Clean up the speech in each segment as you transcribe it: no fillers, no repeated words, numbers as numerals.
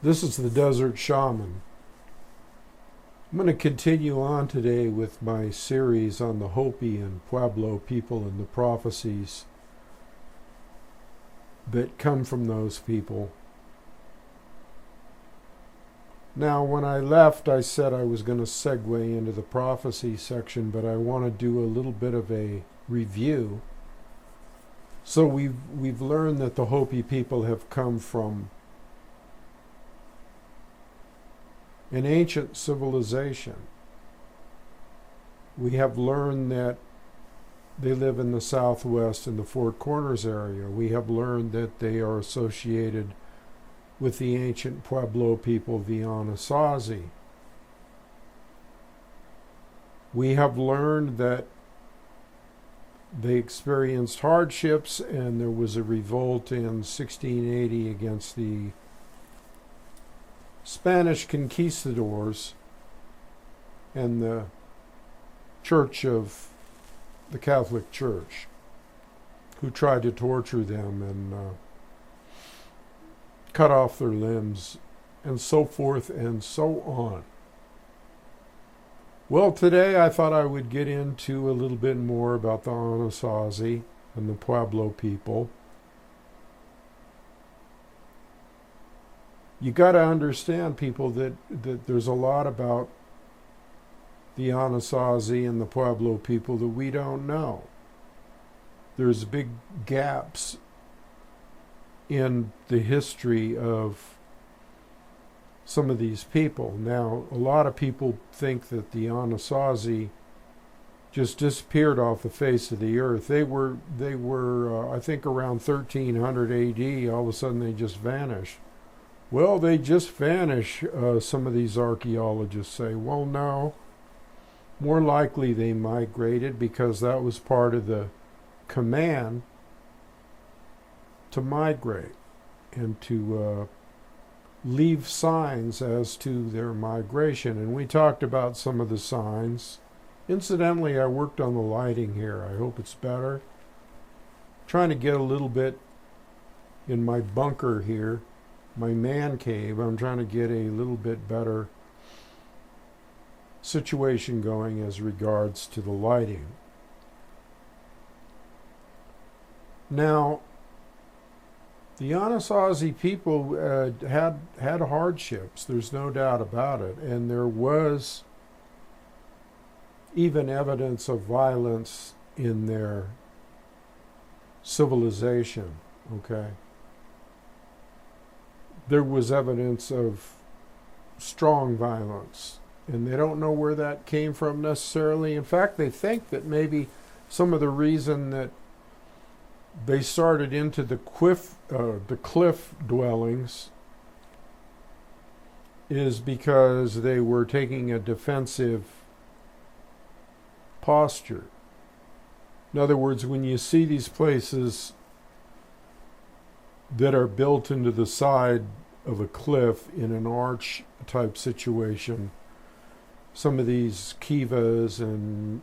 This is the Desert Shaman. I'm going to continue on today with my series on the Hopi and Pueblo people and the prophecies that come from those people. Now, when I left, I said I was going to segue into the prophecy section, but I want to do a little bit of a review. So we've learned that the Hopi people have come from an ancient civilization. We have learned that they live in the Southwest in the Four Corners area. We have learned that they are associated with the ancient Pueblo people, the Anasazi. We have learned that they experienced hardships and there was a revolt in 1680 against the Spanish conquistadors and the Church of the Catholic Church, who tried to torture them and cut off their limbs and so forth and so on. Well, today I thought I would get into a little bit more about the Anasazi and the Pueblo people. You got to understand, people, that there's a lot about the Anasazi and the Pueblo people that we don't know. There's big gaps in the history of some of these people. Now, a lot of people think that the Anasazi just disappeared off the face of the earth. They were I think around 1300 AD, all of a sudden they just vanished. Well, they just vanish, some of these archaeologists say. Well, no. More likely they migrated because that was part of the command to migrate and to leave signs as to their migration. And we talked about some of the signs. Incidentally, I worked on the lighting here. I hope it's better. Trying to get a little bit in my bunker here, my man cave. I'm trying to get a little bit better situation going as regards to the lighting. Now, the Anasazi people had hardships, there's no doubt about it, and there was even evidence of violence in their civilization, okay? There was evidence of strong violence, and they don't know where that came from necessarily. In fact, they think that maybe some of the reason that they started into the cliff dwellings is because they were taking a defensive posture. In other words, when you see these places that are built into the side of a cliff in an arch type situation, some of these kivas and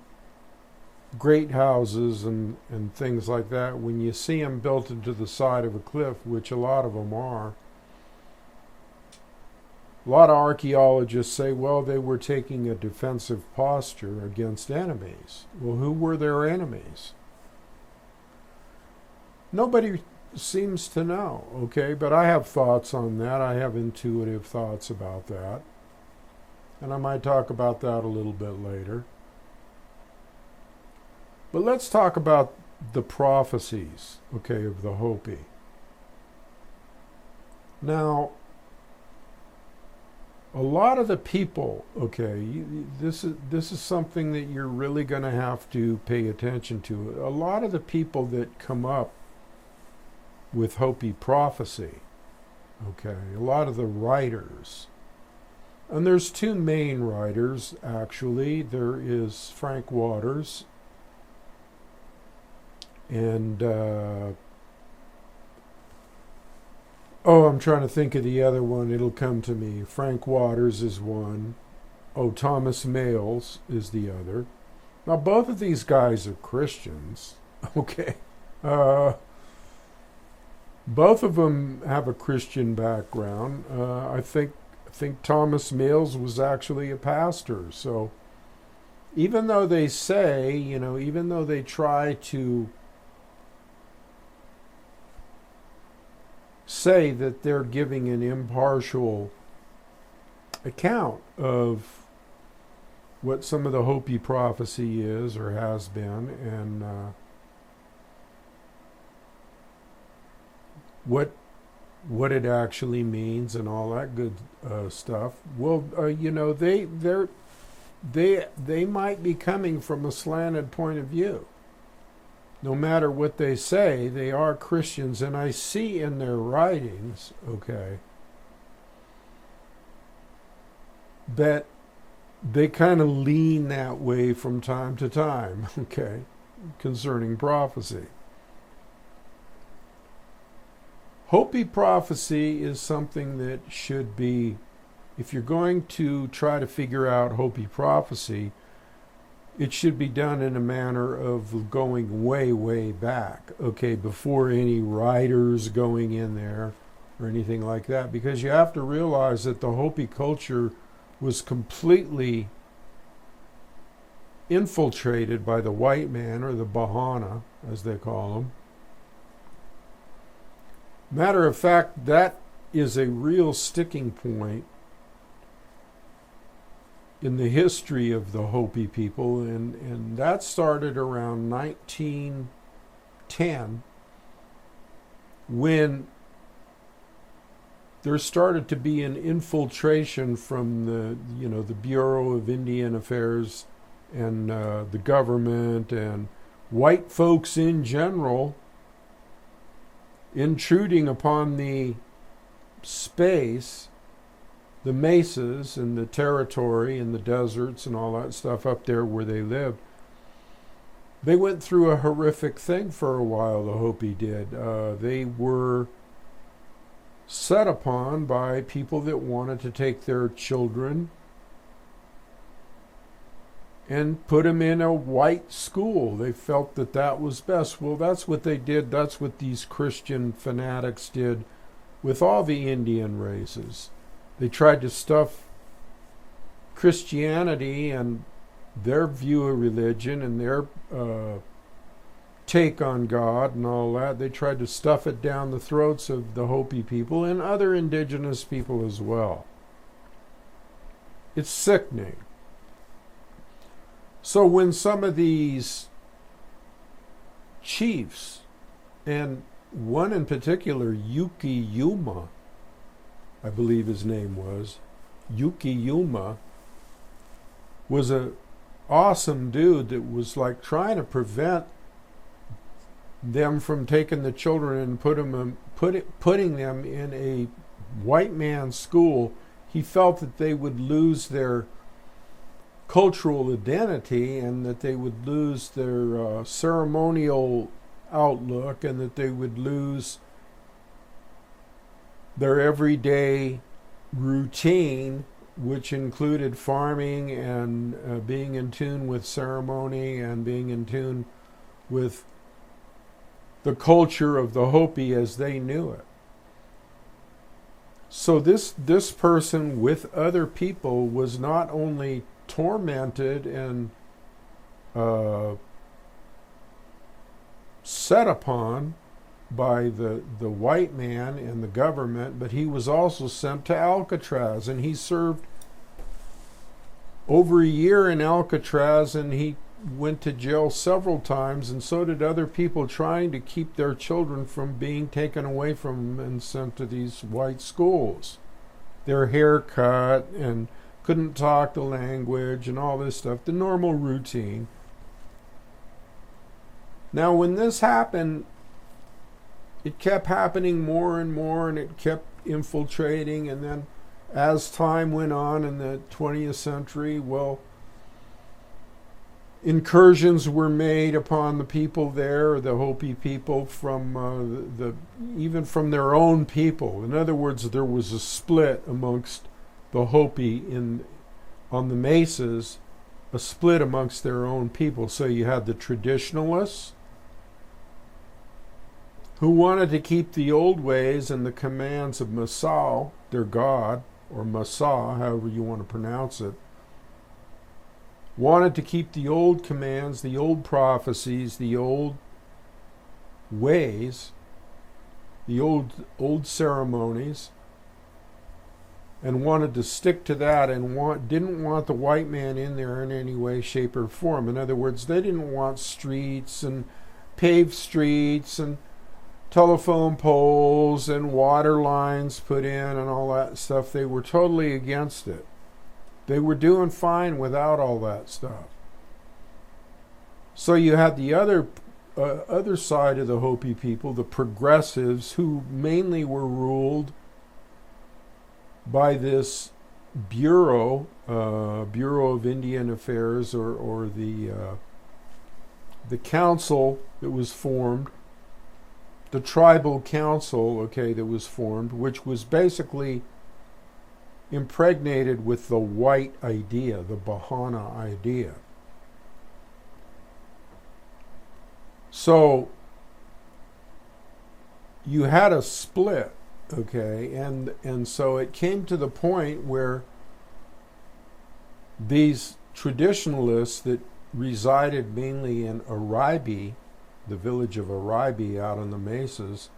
great houses and things like that, when you see them built into the side of a cliff, which a lot of them are, a lot of archaeologists say, well, they were taking a defensive posture against enemies. Well, who were their enemies? Nobody seems to know, okay? But I have thoughts on that. I have intuitive thoughts about that. And I might talk about that a little bit later. But let's talk about the prophecies, okay, of the Hopi. Now, a lot of the people, okay, this is something that you're really going to have to pay attention to. A lot of the people that come up with Hopi prophecy, okay, a lot of the writers, and there's two main writers, actually. There is Frank Waters and I'm trying to think of the other one. It'll come to me. Frank Waters is one. Thomas Males is the other. Now, both of these guys are Christians. Okay. Both of them have a Christian background. I think Thomas Mills was actually a pastor. So even though they say, even though they try to say that they're giving an impartial account of what some of the Hopi prophecy is or has been, and what it actually means and all that good stuff. Well, they might be coming from a slanted point of view. No matter what they say, they are Christians, and I see in their writings, that they kind of lean that way from time to time, concerning prophecy. Hopi prophecy is something that should be, if you're going to try to figure out Hopi prophecy, it should be done in a manner of going way, way back, before any writers going in there or anything like that, because you have to realize that the Hopi culture was completely infiltrated by the white man, or the Bahana, as they call them. Matter of fact, that is a real sticking point in the history of the Hopi people, and that started around 1910, when there started to be an infiltration from the Bureau of Indian Affairs and the government and white folks in general, intruding upon the space, the mesas and the territory and the deserts and all that stuff up there where they lived. They went through a horrific thing for a while, the Hopi did. They were set upon by people that wanted to take their children and put them in a white school. They felt that that was best. Well, that's what they did. That's what these Christian fanatics did with all the Indian races. They tried to stuff Christianity and their view of religion and their take on God and all that. They tried to stuff it down the throats of the Hopi people and other indigenous people as well. It's sickening. So when some of these chiefs, and one in particular, Yuki Yuma, I believe his name was, Yuki Yuma, was a awesome dude that was like trying to prevent them from taking the children and putting them in a white man's school. He felt that they would lose their cultural identity and that they would lose their ceremonial outlook and that they would lose their everyday routine, which included farming and being in tune with ceremony and being in tune with the culture of the Hopi as they knew it. So this person with other people was not only tormented and set upon by the white man and the government, but he was also sent to Alcatraz, and he served over a year in Alcatraz, and he went to jail several times, and so did other people trying to keep their children from being taken away from them and sent to these white schools. Their hair cut and couldn't talk the language and all this stuff, the normal routine. Now, when this happened, it kept happening more and more, and it kept infiltrating, and then as time went on in the 20th century, incursions were made upon the people there, the Hopi people, from even from their own people. In other words, there was a split amongst the Hopi on the mesas, a split amongst their own people. So you had the traditionalists who wanted to keep the old ways and the commands of Masao, their god, or Masa, however you want to pronounce it, wanted to keep the old commands, the old prophecies, the old ways, the old ceremonies, and wanted to stick to that, and didn't want the white man in there in any way, shape, or form. In other words, they didn't want streets and paved streets and telephone poles and water lines put in and all that stuff. They were totally against it. They were doing fine without all that stuff. So you had the other side of the Hopi people, the progressives, who mainly were ruled by this Bureau of Indian Affairs, or the council that was formed, the tribal council, that was formed, which was basically impregnated with the white idea, the Bahana idea. So you had a split, and so it came to the point where these traditionalists that resided mainly in Aribi, the village of Aribi out on the mesas,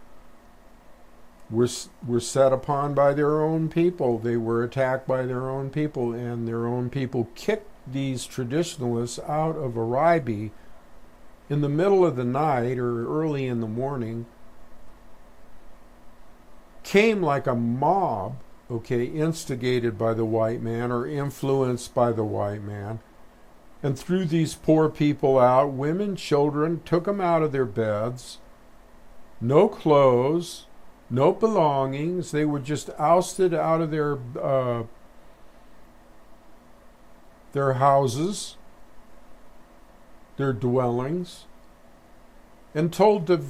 were set upon by their own people. They were attacked by their own people, and their own people kicked these traditionalists out of Aribi in the middle of the night or early in the morning. Came like a mob, instigated by the white man or influenced by the white man, and threw these poor people out, women, children, took them out of their beds, no clothes, no belongings. They were just ousted out of their houses, their dwellings, and told to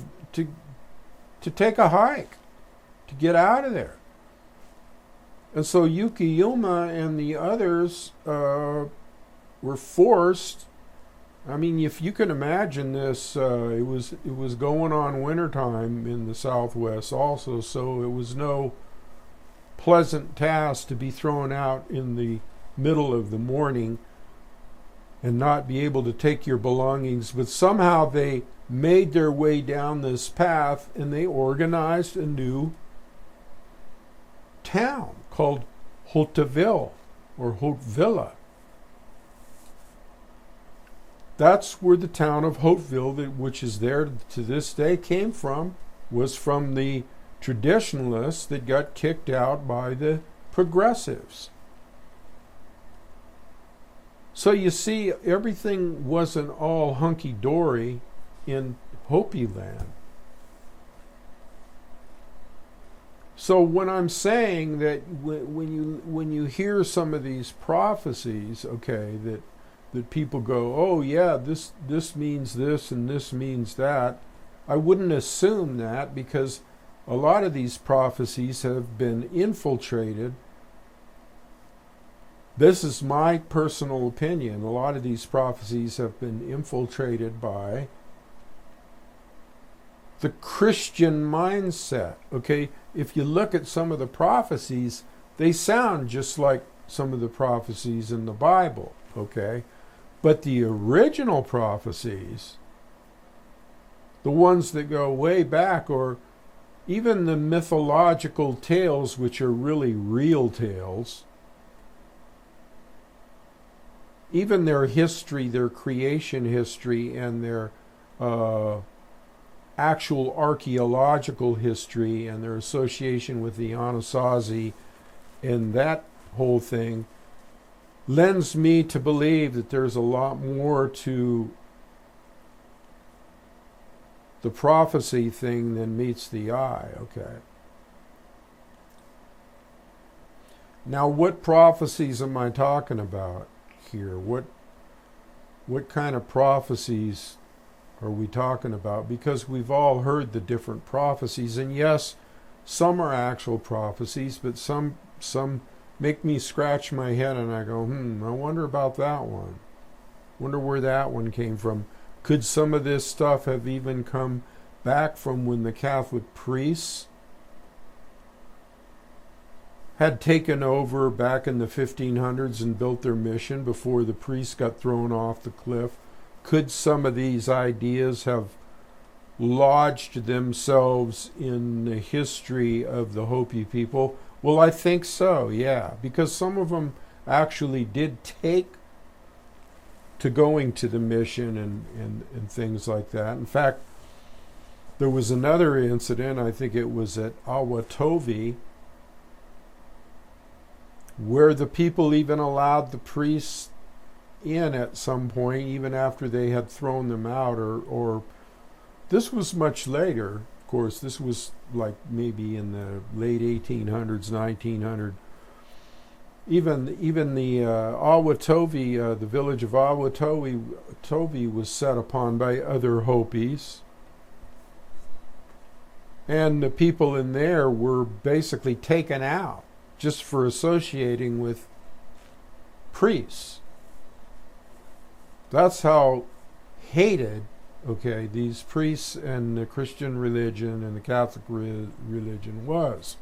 take a hike, to get out of there. And so Yukiyuma and the others were forced. I mean, if you can imagine this, it was going on wintertime in the Southwest also, so it was no pleasant task to be thrown out in the middle of the morning and not be able to take your belongings. But somehow they made their way down this path, and they organized a new town called Hauteville, or Hautevilla. That's where the town of Hauteville, which is there to this day, came from, was from the traditionalists that got kicked out by the progressives. So you see, everything wasn't all hunky-dory in Hopi land. So when I'm saying that when you hear some of these prophecies, that people go, oh yeah, this means this and this means that, I wouldn't assume that, because a lot of these prophecies have been infiltrated. This is my personal opinion. A lot of these prophecies have been infiltrated by the Christian mindset. If you look at some of the prophecies, they sound just like some of the prophecies in the Bible, But the original prophecies, the ones that go way back, or even the mythological tales, which are really real tales, even their history, their creation history, and their actual archaeological history, and their association with the Anasazi, and that whole thing, lends me to believe that there's a lot more to the prophecy thing than meets the eye, Now, what prophecies am I talking about here? What kind of prophecies are we talking about? Because we've all heard the different prophecies, and yes, some are actual prophecies, but some make me scratch my head and I go, I wonder about that one. Wonder where that one came from. Could some of this stuff have even come back from when the Catholic priests had taken over back in the 1500s and built their mission before the priests got thrown off the cliff? Could some of these ideas have lodged themselves in the history of the Hopi people? Well, I think so, yeah, because some of them actually did take to going to the mission and things like that. In fact, there was another incident, I think it was at Awatovi, where the people even allowed the priests in at some point, even after they had thrown them out, or this was much later. Of course, this was like maybe in the late 1800s, 1900. Even the Awatovi, the village of Awatovi was set upon by other Hopis. And the people in there were basically taken out just for associating with priests. That's how hated, okay, these priests and the Christian religion and the Catholic religion was.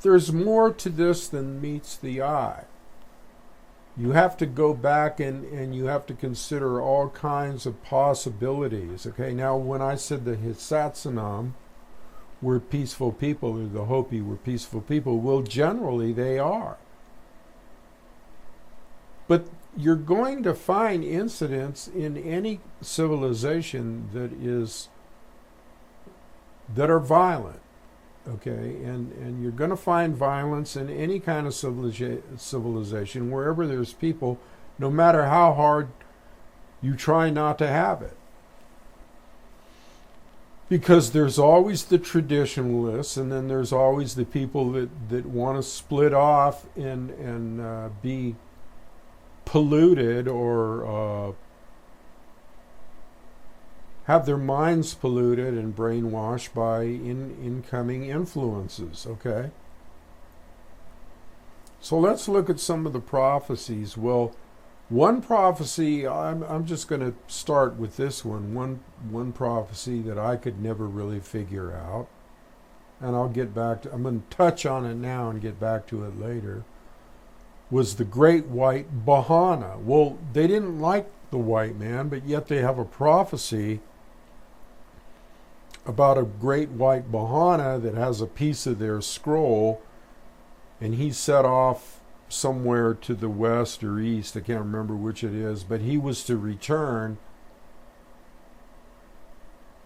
There's more to this than meets the eye. You have to go back and you have to consider all kinds of possibilities. Okay, now when I said the Hisatsinom were peaceful people, or the Hopi were peaceful people, well, generally they are. But you're going to find incidents in any civilization that are violent. Okay, and you're going to find violence in any kind of civilization, wherever there's people, no matter how hard you try not to have it. Because there's always the traditionalists, and then there's always the people that want to split off and be polluted or have their minds polluted and brainwashed by incoming influences, okay? So let's look at some of the prophecies. Well, one prophecy, I'm just going to start with this one prophecy that I could never really figure out, and I'll get back to, I'm going to touch on it now and get back to it later, was the Great White Bahana. Well, they didn't like the white man, but yet they have a prophecy about a great white Bahana that has a piece of their scroll, and he's set off somewhere to the west or east, I can't remember which it is, but he was to return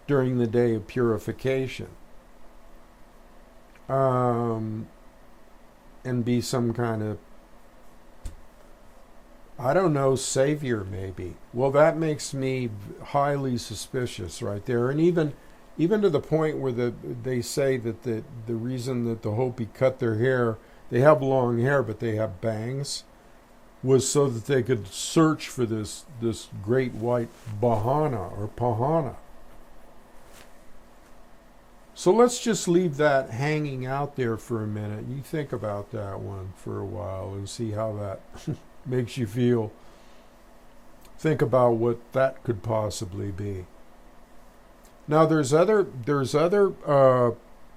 during the day of purification and be some kind of, I don't know, savior maybe. Well, that makes me highly suspicious right there. And even to the point where they say that the reason that the Hopi cut their hair, they have long hair but they have bangs, was so that they could search for this great white Bahana or Pahana. So let's just leave that hanging out there for a minute. You think about that one for a while and see how that makes you feel. Think about what that could possibly be. Now there's other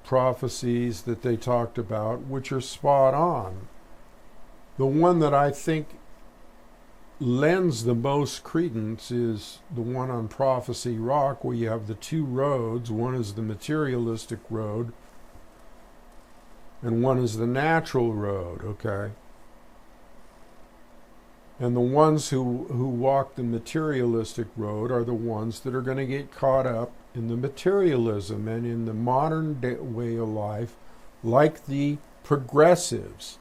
prophecies that they talked about which are spot on. The one that I think lends the most credence is the one on Prophecy Rock, where you have the two roads. One is the materialistic road and one is the natural road, okay? And the ones who walk the materialistic road are the ones that are going to get caught up in the materialism and in the modern way of life, like the progressives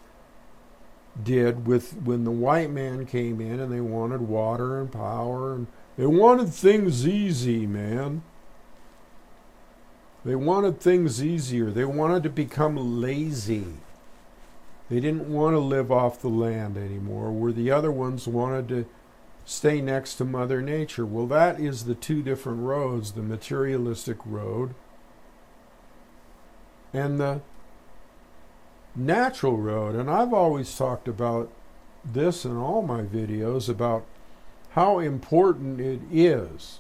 did when the white man came in and they wanted water and power and they wanted things easy, man. They wanted things easier. They wanted to become lazy. They didn't want to live off the land anymore, where the other ones wanted to stay next to Mother Nature. Well, that is the two different roads, the materialistic road and the natural road. And I've always talked about this in all my videos, about how important it is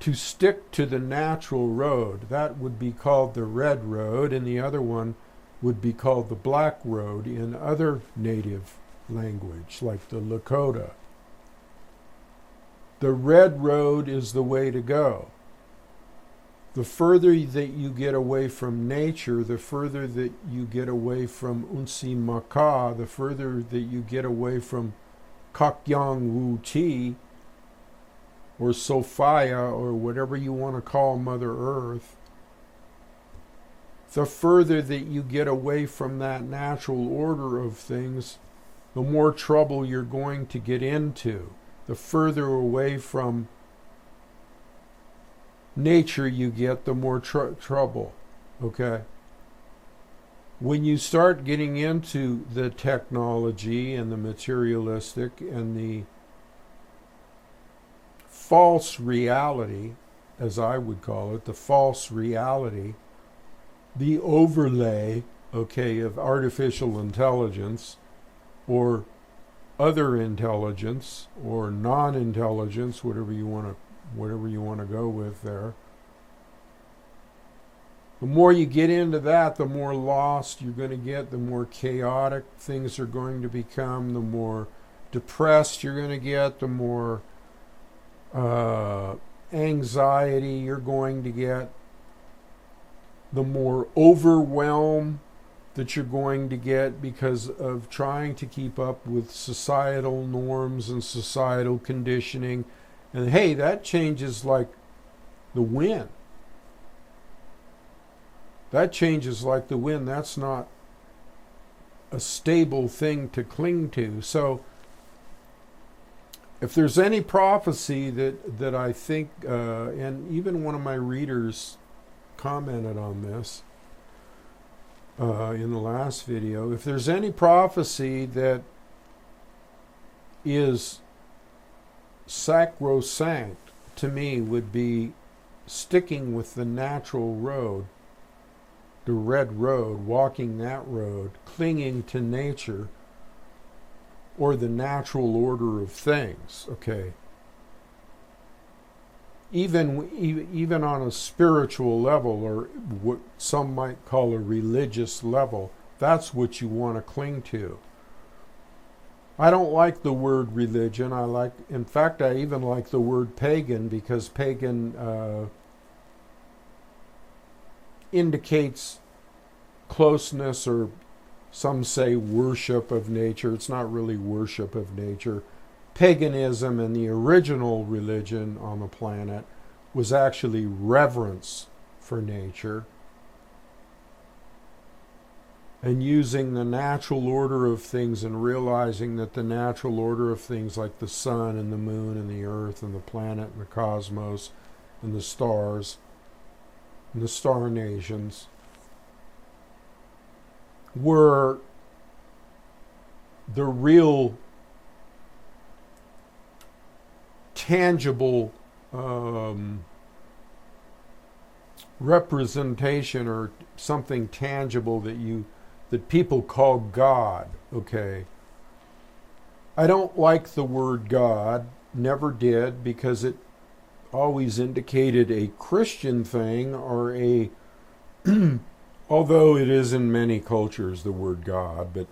to stick to the natural road. That would be called the red road, and the other one would be called the black road in other native language, like the Lakota. The red road is the way to go. The further that you get away from nature, the further that you get away from Unsi Maka, the further that you get away from Kakyang Wu Ti, or Sophia, or whatever you want to call Mother Earth, the further that you get away from that natural order of things, the more trouble you're going to get into. The further away from nature you get, the more trouble, okay? When you start getting into the technology and the materialistic and the false reality, as I would call it, the false reality, the overlay, okay, of artificial intelligence or other intelligence or non-intelligence, whatever you want to go with there. The more you get into that, the more lost you're going to get, the more chaotic things are going to become, the more depressed you're going to get, the more anxiety you're going to get, the more overwhelm that you're going to get because of trying to keep up with societal norms and societal conditioning. And hey, that changes like the wind. That changes like the wind. That's not a stable thing to cling to. So if there's any prophecy that I think, and even one of my readers commented on this in the last video, if there's any prophecy that is sacrosanct, to me, would be sticking with the natural road, the red road, walking that road, clinging to nature or the natural order of things, okay? Even on a spiritual level, or what some might call a religious level, that's what you want to cling to. I don't like the word religion. In fact, I even like the word pagan, because pagan indicates closeness, or some say worship of nature. It's not really worship of nature. Paganism and the original religion on the planet was actually reverence for nature and using the natural order of things and realizing that the natural order of things, like the sun and the moon and the earth and the planet and the cosmos and the stars and the star nations, were the real tangible representation, or something tangible that people call God, okay? I don't like the word God, never did, because it always indicated a Christian thing, or a although it is in many cultures, the word God, but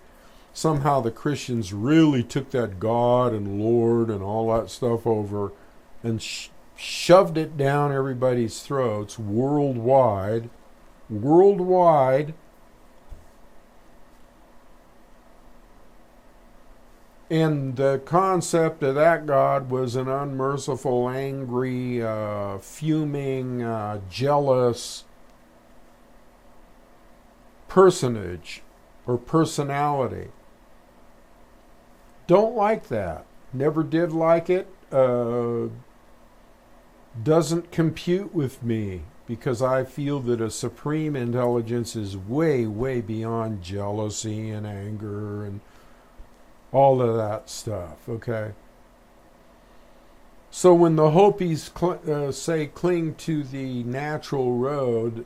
somehow the Christians really took that God and Lord and all that stuff over and shoved it down everybody's throats worldwide. And the concept of that God was an unmerciful, angry, fuming, jealous personage or personality. Don't like that. Never did like it. Doesn't compute with me, because I feel that a supreme intelligence is way, way beyond jealousy and anger and all of that stuff, okay? So when the Hopis say cling to the natural road,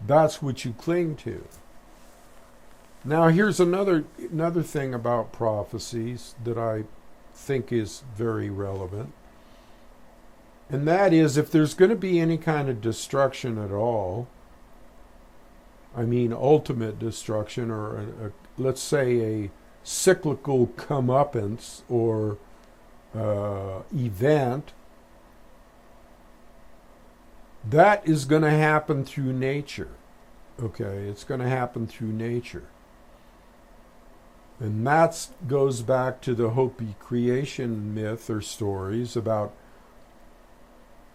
that's what you cling to. Now here's another thing about prophecies that I think is very relevant. And that is, if there's going to be any kind of destruction at all, I mean ultimate destruction, or let's say a cyclical comeuppance or event, that is going to happen through nature. Okay, it's going to happen through nature. And that goes back to the Hopi creation myth or stories about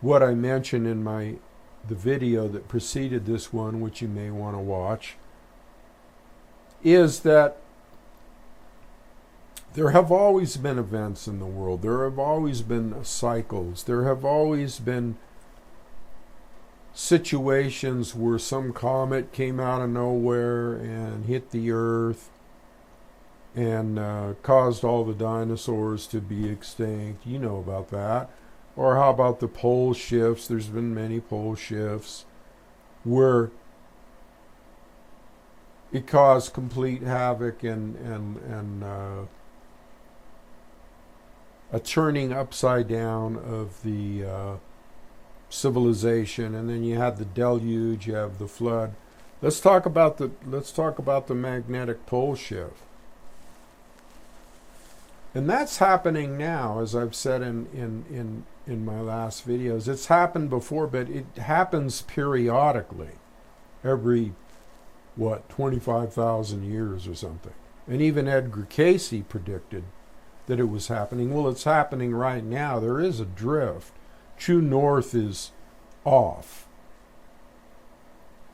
what I mentioned in the video that preceded this one, which you may want to watch, is that there have always been events in the world. There have always been cycles. There have always been situations where some comet came out of nowhere and hit the earth and caused all the dinosaurs to be extinct. You know about that. Or how about the pole shifts? There's been many pole shifts where it caused complete havoc and a turning upside down of the civilization. And then you had the deluge, you have the flood. Let's talk about the magnetic pole shift. And that's happening now, as I've said in my last videos. It's happened before, but it happens periodically, every 25,000 years or something. And even Edgar Cayce predicted that it was happening. Well, it's happening right now. There is a drift. True north is off.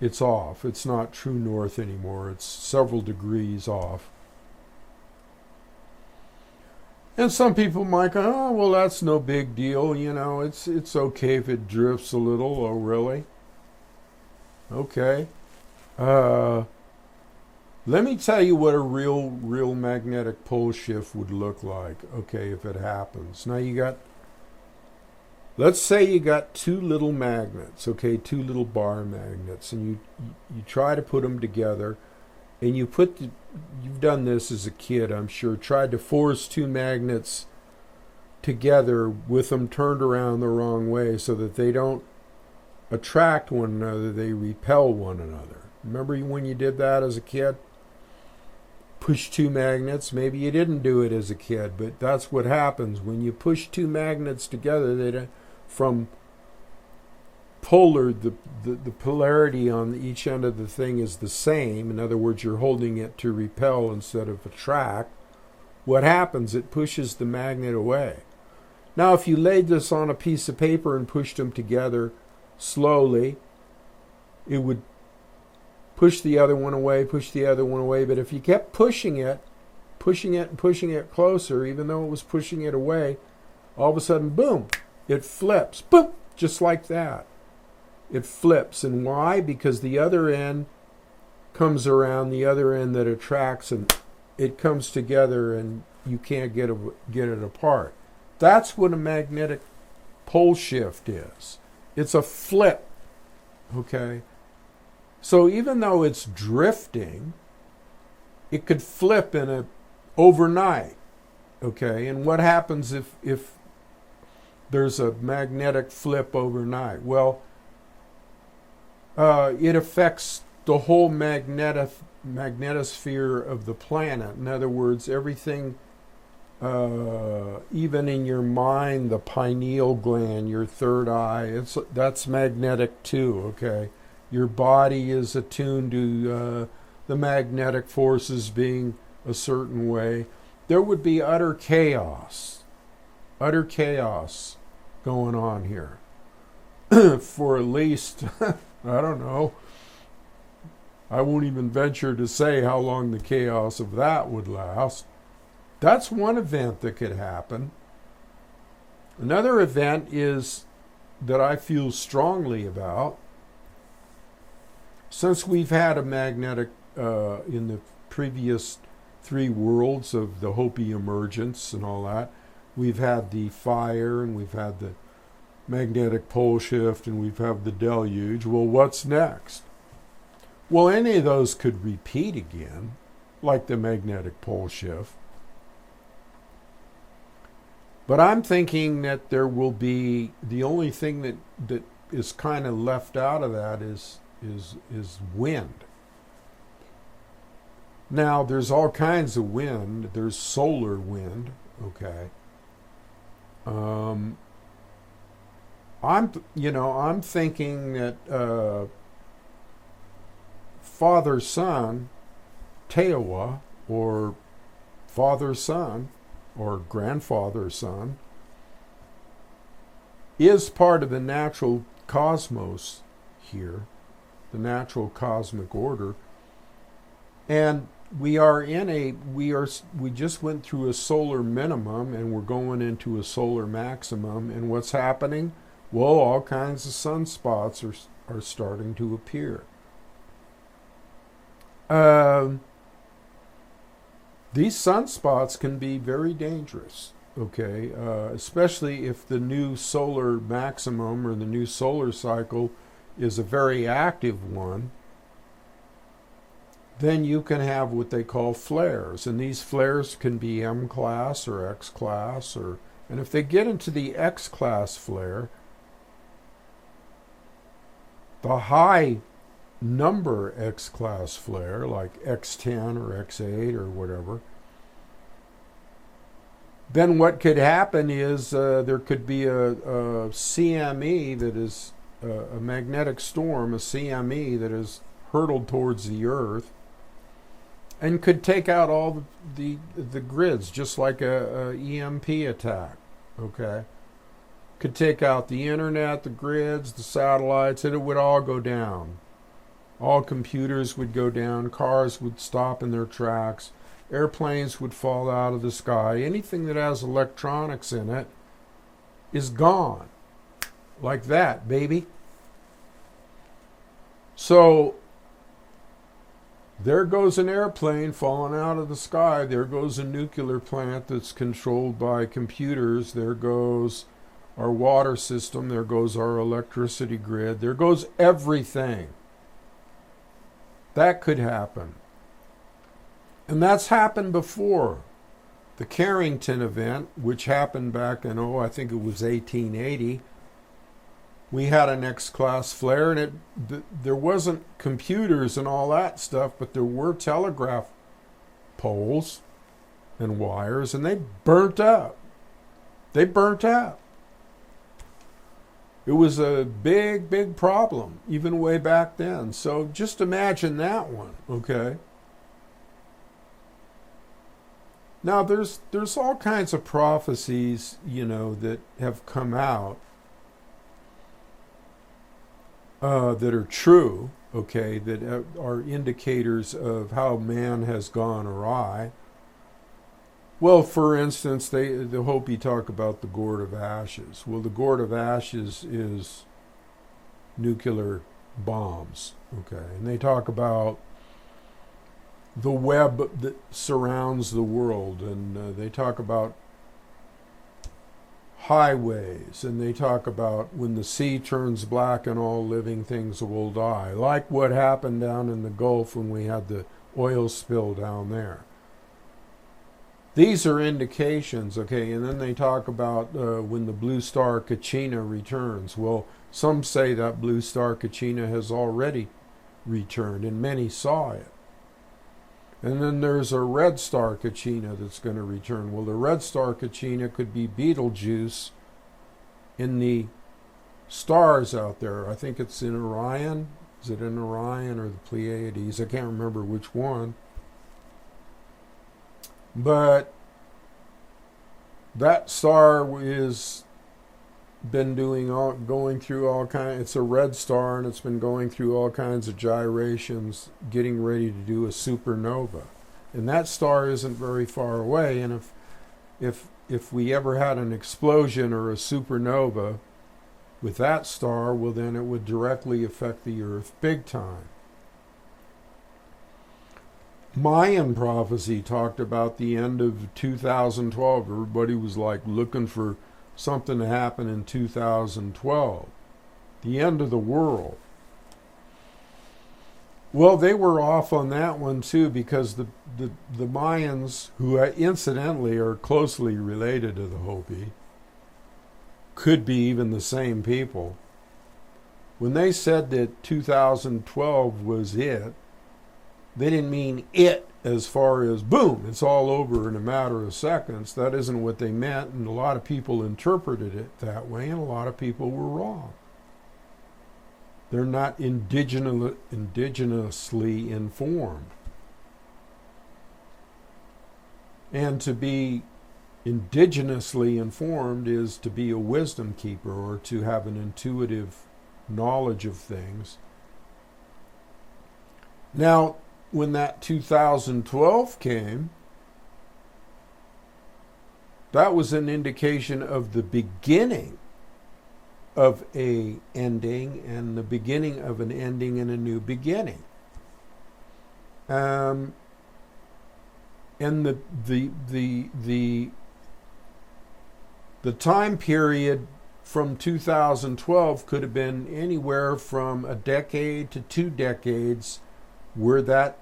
It's off. It's not true north anymore. It's several degrees off. And some people might go, oh, well, that's no big deal. You know, it's okay if it drifts a little. Oh, really? Okay. Let me tell you what a real magnetic pole shift would look like, okay, if it happens. Now let's say you got two little magnets, okay, two little bar magnets, and you try to put them together, and you've done this as a kid, I'm sure, tried to force two magnets together with them turned around the wrong way so that they don't attract one another, they repel one another. Remember when you did that as a kid? Push two magnets. Maybe you didn't do it as a kid, but that's what happens when you push two magnets together. They from polar, the polarity on each end of the thing is the same. In other words, you're holding it to repel instead of attract. What happens? It pushes the magnet away. Now, if you laid this on a piece of paper and pushed them together slowly, it would push the other one away, push the other one away. But if you kept pushing it closer, even though it was pushing it away, all of a sudden, boom, it flips. Boom, just like that. It flips. And why? Because the other end comes around, the other end that attracts, and it comes together and you can't get it apart. That's what a magnetic pole shift is. It's a flip, okay? So even though it's drifting, it could flip overnight, okay? And what happens if there's a magnetic flip overnight? Well, it affects the whole magnetosphere of the planet. In other words, everything, even in your mind, the pineal gland, your third eye, that's magnetic too, okay? Your body is attuned to the magnetic forces being a certain way. There would be utter chaos going on here for at least, I don't know, I won't even venture to say how long the chaos of that would last. That's one event that could happen. Another event is that I feel strongly about. Since we've had a magnetic, in the previous three worlds of the Hopi emergence and all that, we've had the fire and we've had the magnetic pole shift and we've had the deluge. Well, what's next? Well, any of those could repeat again, like the magnetic pole shift. But I'm thinking that there will be, the only thing that is kind of left out of that is wind. Now, there's all kinds of wind. There's solar wind, okay. I'm thinking that father son, Tewa, or father son, or grandfather son, is part of the natural cosmos here, the natural cosmic order, and we just went through a solar minimum and we're going into a solar maximum, and what's happening? Well, all kinds of sunspots are starting to appear. These sunspots can be very dangerous, okay, especially if the new solar maximum or the new solar cycle is a very active one. Then you can have what they call flares, and these flares can be M class or X class, and if they get into the X class flare, the high number X class flare, like X10 or X8 or whatever, then what could happen is there could be a CME that is a magnetic storm, a CME that is hurtled towards the Earth, and could take out all the grids, just like a EMP attack, okay? Could take out the internet, the grids, the satellites, and it would all go down. All computers would go down, cars would stop in their tracks, airplanes would fall out of the sky. Anything that has electronics in it is gone. Like that, baby. So there goes an airplane falling out of the sky. There goes a nuclear plant that's controlled by computers. There goes our water system. There goes our electricity grid. There goes everything. That could happen. And that's happened before. The Carrington event, which happened back in, I think it was 1880, we had an X-class flare, and there wasn't computers and all that stuff, but there were telegraph poles and wires, and they burnt up. They burnt up. It was a big, big problem, even way back then. So just imagine that one, okay? Now, there's all kinds of prophecies, that have come out that are true, okay, that are indicators of how man has gone awry. Well, for instance, the Hopi talk about the gourd of ashes. Well, the gourd of ashes is nuclear bombs, okay, and they talk about the web that surrounds the world, and they talk about highways, and they talk about when the sea turns black and all living things will die, like what happened down in the Gulf when we had the oil spill down there. These are indications, okay, and then they talk about when the blue star Kachina returns. Well, some say that blue star Kachina has already returned, and many saw it. And then there's a red star Kachina that's going to return. Well, the red star Kachina could be Betelgeuse in the stars out there. I think it's in Orion. Is it in Orion or the Pleiades? I can't remember which one. But that star is been going through all kinds. It's a red star, and it's been going through all kinds of gyrations, getting ready to do a supernova. And that star isn't very far away. And if we ever had an explosion or a supernova with that star, well, then it would directly affect the Earth big time. Mayan prophecy talked about the end of 2012. Everybody was like looking for something to happen in 2012. The end of the world. Well, they were off on that one too, because the Mayans, who incidentally are closely related to the Hopi, could be even the same people. When they said that 2012 was it, they didn't mean it as far as, boom, it's all over in a matter of seconds. That isn't what they meant, and a lot of people interpreted it that way, and a lot of people were wrong. They're not indigenously informed. And to be indigenously informed is to be a wisdom keeper or to have an intuitive knowledge of things. Now, when that 2012 came, that was an indication of the beginning of a ending and the beginning of an ending and a new beginning. And the time period from 2012 could have been anywhere from a decade to 2 decades where that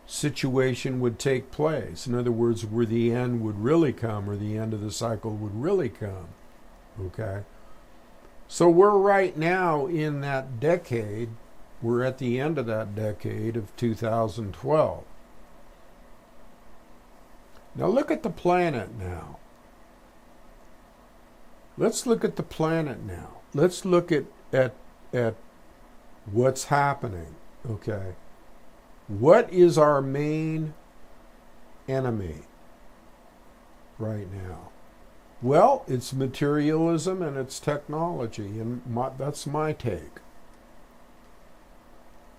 situation would take place. In other words, where the end would really come, or the end of the cycle would really come. Okay? So we're right now in that decade. We're at the end of that decade of 2012. Now look at the planet now. Let's look at the planet now. Let's look at what's happening. Okay? What is our main enemy right now? Well, it's materialism and it's technology, and that's my take.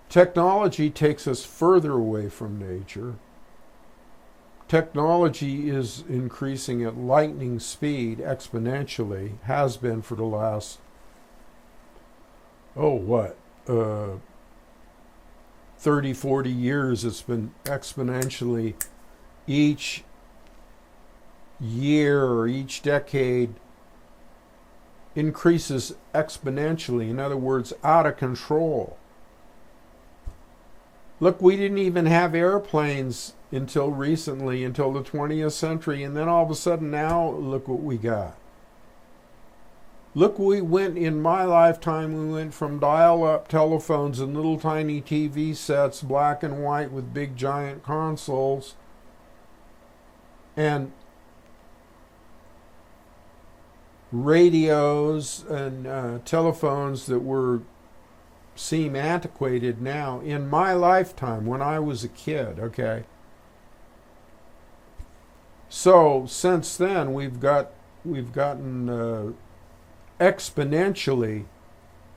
Technology takes us further away from nature. Technology is increasing at lightning speed exponentially, has been for the last, 30, 40 years. It's been exponentially. Each year or each decade increases exponentially. In other words, out of control. Look, we didn't even have airplanes until recently, until the 20th century, and then all of a sudden now, look what we got. Look, in my lifetime, we went from dial-up telephones and little tiny TV sets, black and white with big giant consoles, and radios and telephones that seem antiquated now. In my lifetime, when I was a kid, okay? So since then, we've gotten exponentially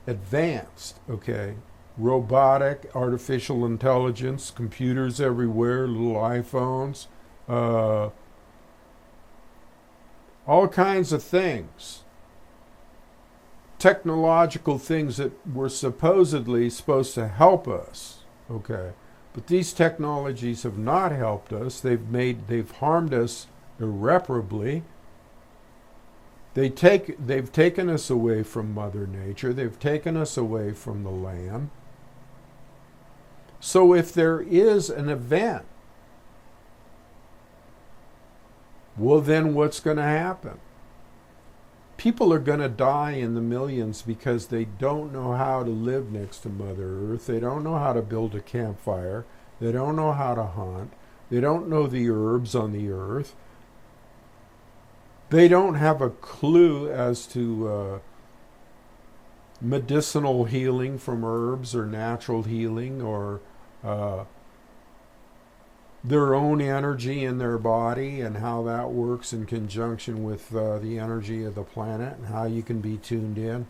advanced, okay? Robotic, artificial intelligence, computers everywhere, little iPhones, all kinds of things. Technological things that were supposedly supposed to help us, okay? But these technologies have not helped us. They've harmed us irreparably. They've taken us away from Mother Nature. They've taken us away from the land. So if there is an event, well, then what's going to happen? People are going to die in the millions because they don't know how to live next to Mother Earth. They don't know how to build a campfire. They don't know how to hunt. They don't know the herbs on the earth. They don't have a clue as to medicinal healing from herbs or natural healing or their own energy in their body and how that works in conjunction with the energy of the planet and how you can be tuned in.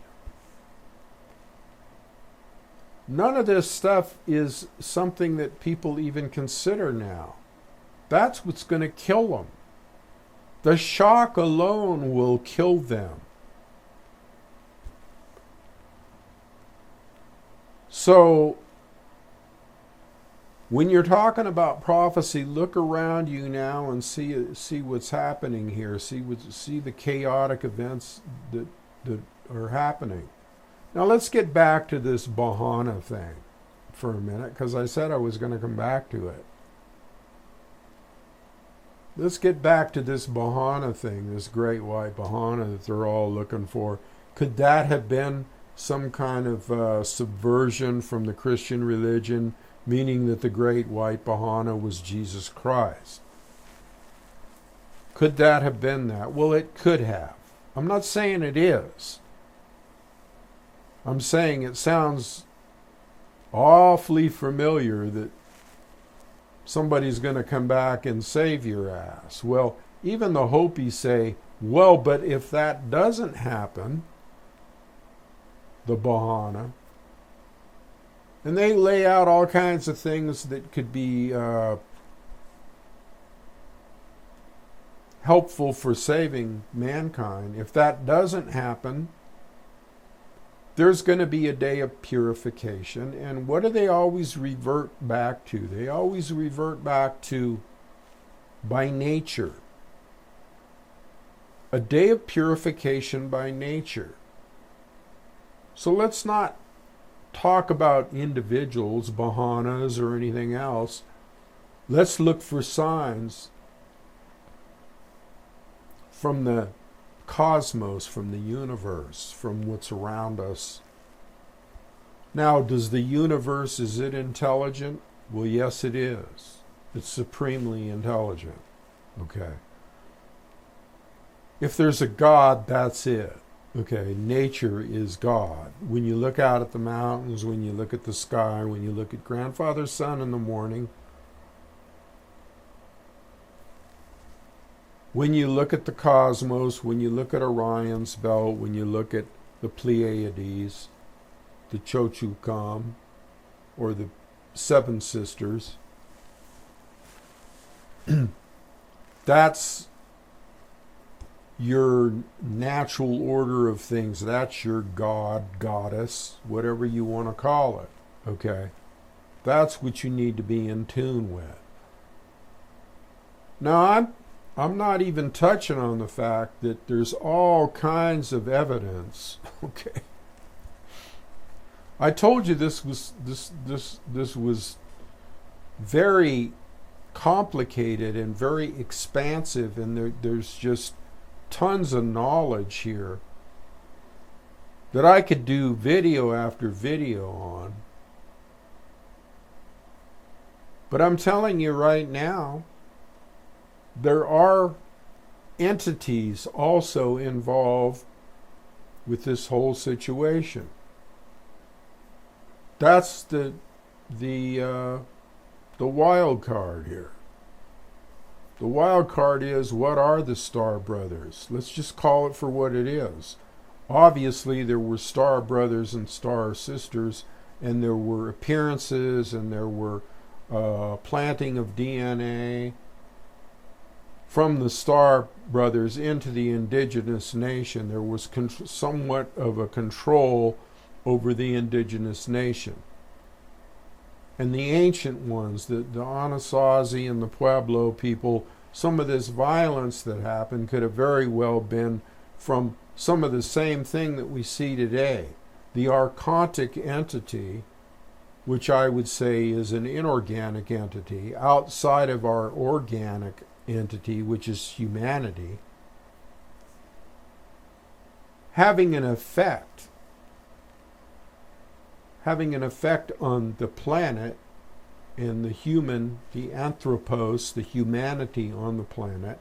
None of this stuff is something that people even consider now. That's what's going to kill them. The shock alone will kill them. So, when you're talking about prophecy, look around you now and see what's happening here. See the chaotic events that are happening. Now let's get back to this Bahana thing for a minute, because I said I was going to come back to it. let's get back to this Bahana thing, this great white Bahana that they're all looking for. Could that have been some kind of subversion from the Christian religion, meaning that the great white Bahana was Jesus Christ? Could that have been that? Well, it could have. I'm not saying it is. I'm saying it sounds awfully familiar that somebody's going to come back and save your ass. Well, even the Hopi say, well, but if that doesn't happen, the Bahana, and they lay out all kinds of things that could be helpful for saving mankind. If that doesn't happen, there's going to be a day of purification. And what do they always revert back to? They always revert back to, by nature. A day of purification by nature. So let's not talk about individuals, Bahanas, or anything else. Let's look for signs from the cosmos, from the universe, from what's around us. Now, does the universe, is it intelligent? Well, yes, it is. It's supremely intelligent. Okay. If there's a God, that's it. Okay, nature is God. When you look out at the mountains, when you look at the sky, when you look at grandfather's sun in the morning, when you look at the cosmos, when you look at Orion's belt, when you look at the Pleiades, the Chute, or the Seven Sisters, that's your natural order of things. That's your God, goddess, whatever you want to call it. Okay? That's what you need to be in tune with. Now, I'm not even touching on the fact that there's all kinds of evidence. Okay. I told you this was very complicated and very expansive, and there's just tons of knowledge here that I could do video after video on. But I'm telling you right now, there are entities also involved with this whole situation. That's the wild card here. The wild card is, what are the Star Brothers? Let's just call it for what it is. Obviously, there were Star Brothers and Star Sisters, and there were appearances, and there were planting of DNA from the Star Brothers into the indigenous nation. There was somewhat of a control over the indigenous nation. And the ancient ones, the Anasazi and the Pueblo people, some of this violence that happened could have very well been from some of the same thing that we see today. The archontic entity, which I would say is an inorganic entity, outside of our organic entity, which is humanity, having an effect on the planet and the human, the anthropos, the humanity on the planet.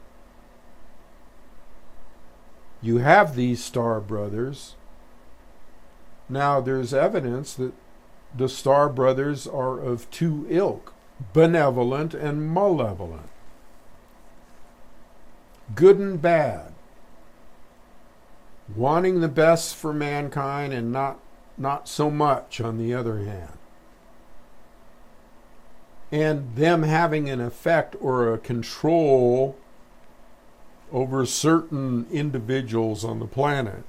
You have these Star Brothers. Now there's evidence that the Star Brothers are of two ilk, benevolent and malevolent, good and bad, wanting the best for mankind and not so much on the other hand. And them having an effect or a control over certain individuals on the planet.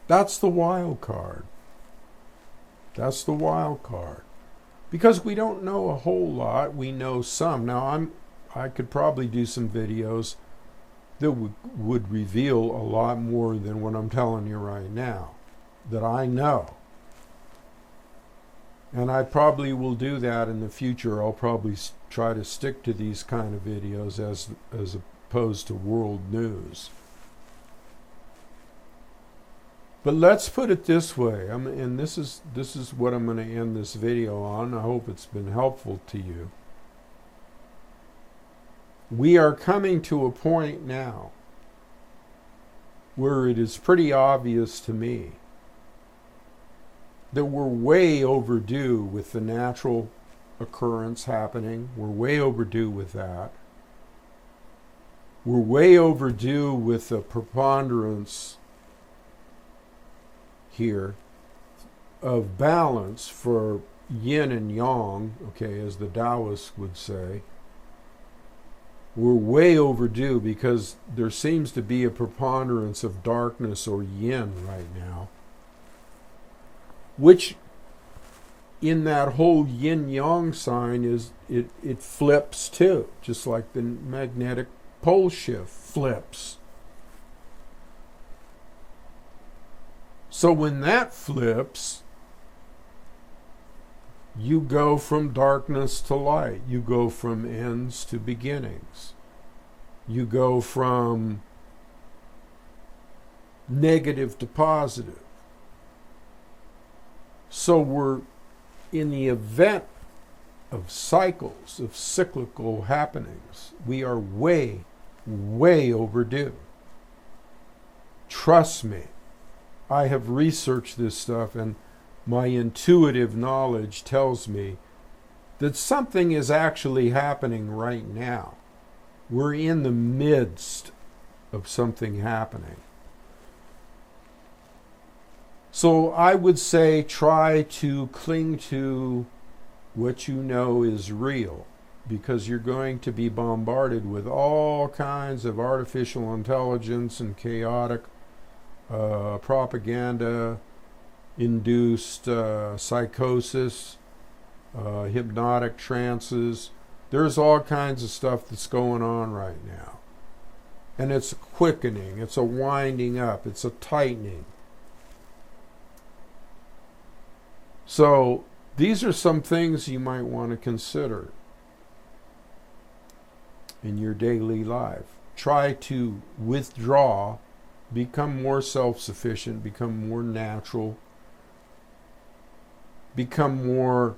That's the wild card. That's the wild card. Because we don't know a whole lot, we know some. Now I could probably do some videos that would reveal a lot more than what I'm telling you right now, that I know. And I probably will do that in the future. I'll probably try to stick to these kind of videos as opposed to world news. But let's put it this way, and this is what I'm going to end this video on. I hope it's been helpful to you. We are coming to a point now where it is pretty obvious to me that we're way overdue with the natural occurrence happening. We're way overdue with that. We're way overdue with the preponderance here of balance for yin and yang, okay, as the Taoists would say. We're way overdue because there seems to be a preponderance of darkness or yin right now, which in that whole yin-yang sign is it flips too, just like the magnetic pole shift flips. So when that flips, you go from darkness to light. You go from ends to beginnings. You go from negative to positive. So we're in the event of cycles, of cyclical happenings. We are way, way overdue. Trust me. I have researched this stuff, and my intuitive knowledge tells me that something is actually happening right now. We're in the midst of something happening. So I would say try to cling to what you know is real, because you're going to be bombarded with all kinds of artificial intelligence and chaotic propaganda-induced psychosis, hypnotic trances. There's all kinds of stuff that's going on right now. And it's a quickening, it's a winding up, it's a tightening. So these are some things you might want to consider in your daily life. Try to withdraw, become more self-sufficient, become more natural, become more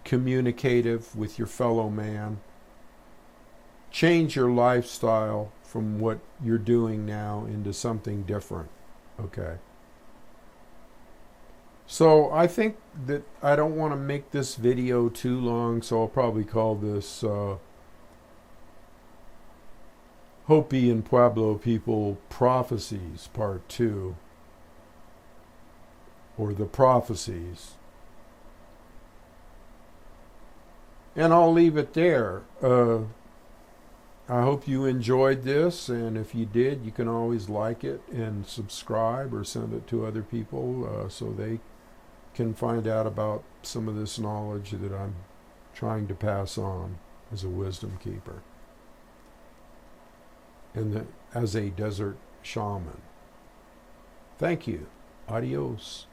communicative with your fellow man. Change your lifestyle from what you're doing now into something different, okay? So I think that I don't want to make this video too long, so I'll probably call this Hopi and Pueblo People Prophecies Part 2, or the Prophecies. And I'll leave it there. I hope you enjoyed this, and if you did, you can always like it and subscribe or send it to other people so they can find out about some of this knowledge that I'm trying to pass on as a wisdom keeper and as a desert shaman. Thank you. Adios.